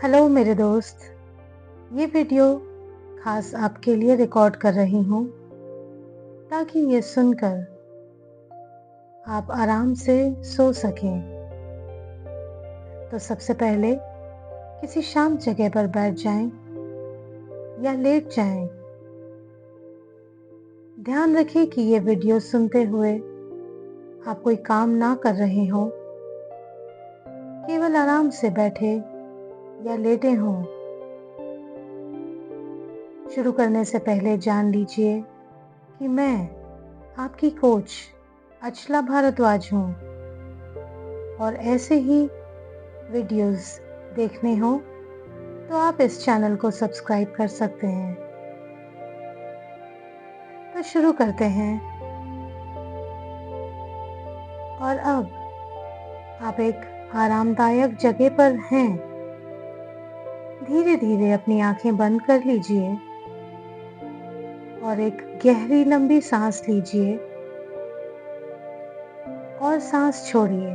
Hello मेरे दोस्त, ये वीडियो खास आपके लिए रिकॉर्ड कर रही हूँ ताकि ये सुनकर आप आराम से सो सकें। तो सबसे पहले किसी शांत जगह पर बैठ जाएं या लेट जाएं। ध्यान रखें कि ये वीडियो सुनते हुए आप कोई काम ना कर रहे हों, केवल आराम से बैठे या लेटे हों। शुरू करने से पहले जान लीजिए कि मैं आपकी कोच अचला भारद्वाज हूँ और ऐसे ही वीडियोस देखने हो तो आप इस चैनल को सब्सक्राइब कर सकते हैं। तो शुरू करते हैं। और अब आप एक आरामदायक जगह पर हैं। धीरे धीरे अपनी आंखें बंद कर लीजिए और एक गहरी लंबी सांस लीजिए और सांस छोड़िए।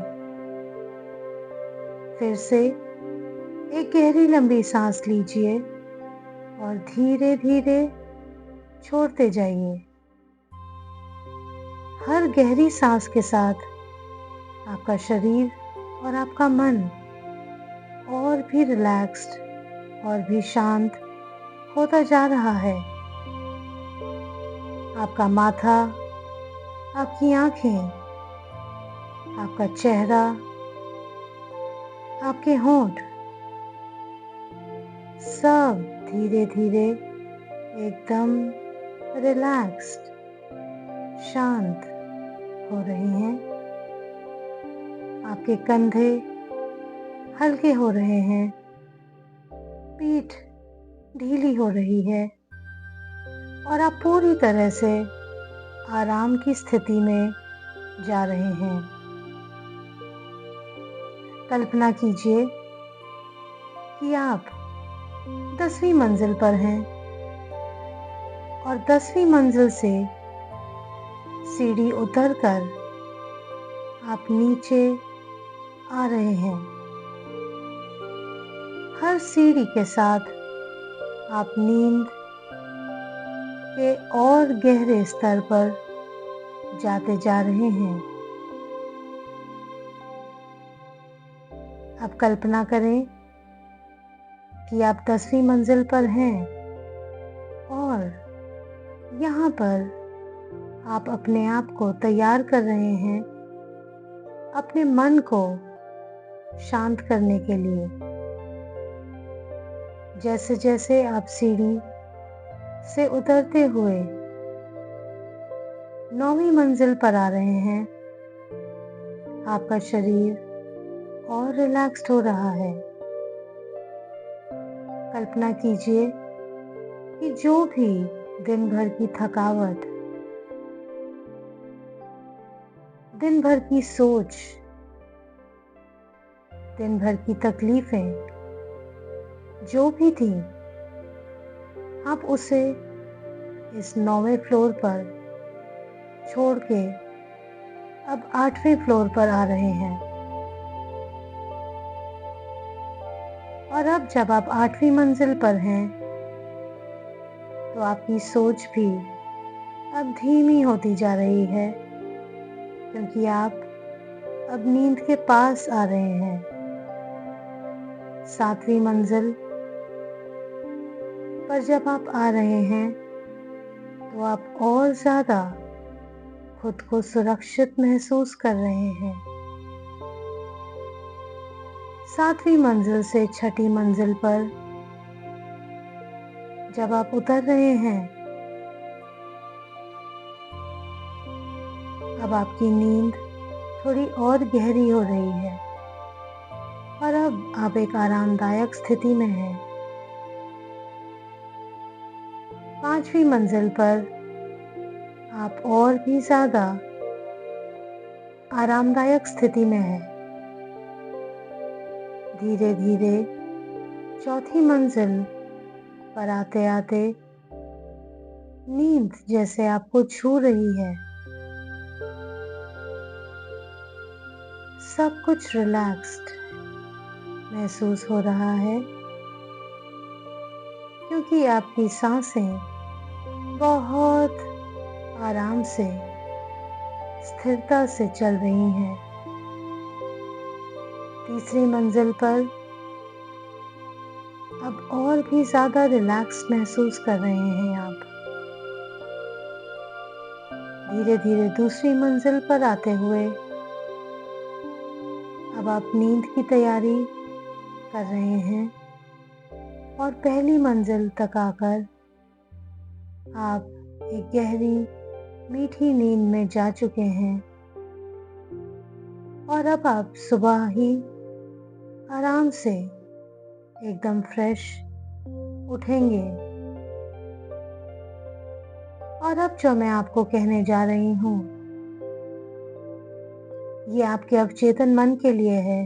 फिर से एक गहरी लंबी सांस लीजिए और धीरे धीरे छोड़ते जाइए। हर गहरी सांस के साथ आपका शरीर और आपका मन और भी रिलैक्स्ड और भी शांत होता जा रहा है। आपका माथा, आपकी आंखें, आपका चेहरा, आपके होंठ सब धीरे धीरे एकदम रिलैक्स्ड, शांत हो रहे हैं। आपके कंधे हल्के हो रहे हैं, पीठ ढीली हो रही है और आप पूरी तरह से आराम की स्थिति में जा रहे हैं। कल्पना कीजिए कि आप 10वीं मंजिल पर हैं और 10वीं मंजिल से सीढ़ी उतरकर आप नीचे आ रहे हैं। हर सीढ़ी के साथ आप नींद के और गहरे स्तर पर जाते जा रहे हैं। अब कल्पना करें कि आप 10वीं मंजिल पर हैं और यहाँ पर आप अपने आप को तैयार कर रहे हैं अपने मन को शांत करने के लिए। जैसे जैसे आप सीढ़ी से उतरते हुए 9वीं मंजिल पर आ रहे हैं, आपका शरीर और रिलैक्स्ड हो रहा है। कल्पना कीजिए कि जो भी दिन भर की थकावट, दिन भर की सोच, दिन भर की तकलीफें जो भी थी, आप उसे इस 9वें फ्लोर पर छोड़ के अब 8वें फ्लोर पर आ रहे हैं। और अब जब आप 8वीं मंजिल पर हैं तो आपकी सोच भी अब धीमी होती जा रही है, क्योंकि आप अब नींद के पास आ रहे हैं। 7वीं मंजिल पर जब आप आ रहे हैं तो आप और ज्यादा खुद को सुरक्षित महसूस कर रहे हैं। 7वीं मंजिल से 6ठी मंजिल पर जब आप उतर रहे हैं, अब आपकी नींद थोड़ी और गहरी हो रही है और अब आप एक आरामदायक स्थिति में हैं। 5वीं मंजिल पर आप और भी ज्यादा आरामदायक स्थिति में हैं। धीरे धीरे 4थी मंजिल पर आते आते नींद जैसे आपको छू रही है। सब कुछ रिलैक्स्ड, महसूस हो रहा है, क्योंकि आपकी सांसें बहुत आराम से, स्थिरता से चल रही हैं। तीसरी मंजिल पर अब और भी ज़्यादा रिलैक्स महसूस कर रहे हैं आप। धीरे धीरे दूसरी मंजिल पर आते हुए अब आप नींद की तैयारी कर रहे हैं और पहली मंजिल तक आकर आप एक गहरी मीठी नींद में जा चुके हैं और अब आप सुबह ही आराम से एकदम फ्रेश उठेंगे। और अब जो मैं आपको कहने जा रही हूँ, ये आपके अवचेतन मन के लिए है,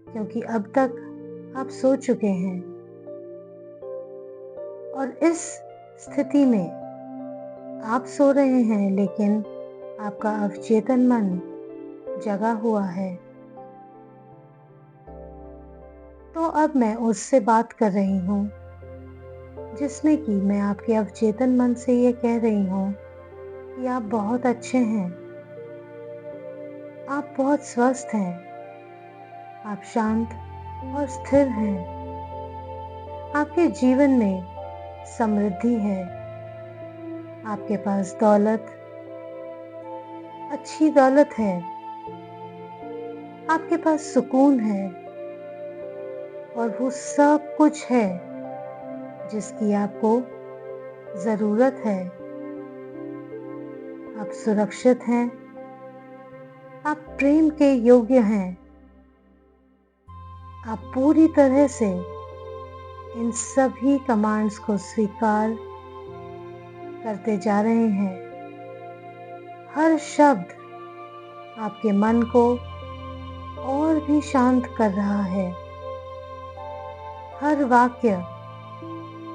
क्योंकि अब तक आप सो चुके हैं और इस स्थिति में आप सो रहे हैं, लेकिन आपका अवचेतन मन जगा हुआ है। तो अब मैं उससे बात कर रही हूँ जिसमें कि मैं आपके अवचेतन मन से ये कह रही हूँ कि आप बहुत अच्छे हैं, आप बहुत स्वस्थ हैं, आप शांत और स्थिर हैं, आपके जीवन में समृद्धि है, आपके पास दौलत, अच्छी दौलत है, आपके पास सुकून है और वो सब कुछ है जिसकी आपको ज़रूरत है। आप सुरक्षित हैं, आप प्रेम के योग्य हैं, आप पूरी तरह से इन सभी कमांड्स को स्वीकार करते जा रहे हैं। हर शब्द आपके मन को और भी शांत कर रहा है। हर वाक्य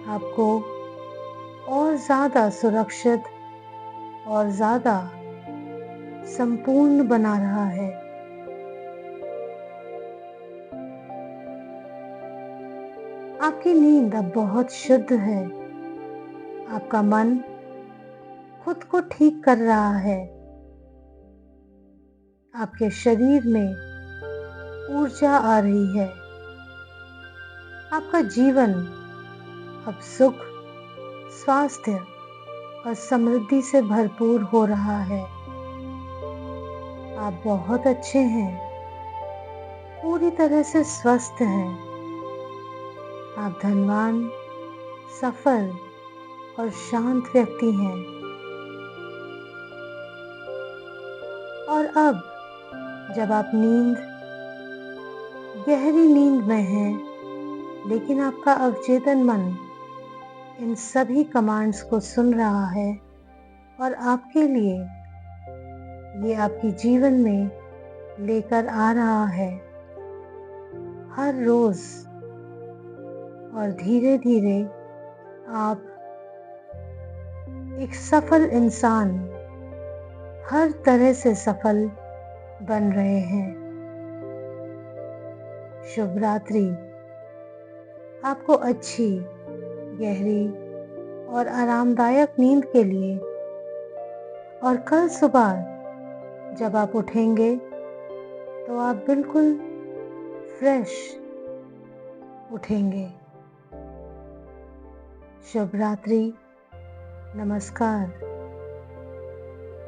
आपको और ज़्यादा सुरक्षित और ज़्यादा संपूर्ण बना रहा है। आपकी नींद अब बहुत शुद्ध है। आपका मन खुद को ठीक कर रहा है। आपके शरीर में ऊर्जा आ रही है। आपका जीवन अब सुख, स्वास्थ्य और समृद्धि से भरपूर हो रहा है। आप बहुत अच्छे हैं, पूरी तरह से स्वस्थ हैं। आप धनवान, सफल और शांत व्यक्ति हैं। और अब जब आप गहरी नींद में हैं, लेकिन आपका अवचेतन मन इन सभी कमांड्स को सुन रहा है और आपके लिए ये आपके जीवन में लेकर आ रहा है हर रोज। और धीरे धीरे आप एक सफल इंसान, हर तरह से सफल बन रहे हैं। शुभ रात्रि। आपको अच्छी, गहरी और आरामदायक नींद के लिए। और कल सुबह जब आप उठेंगे तो आप बिल्कुल फ्रेश उठेंगे। शुभ रात्रि। नमस्कार।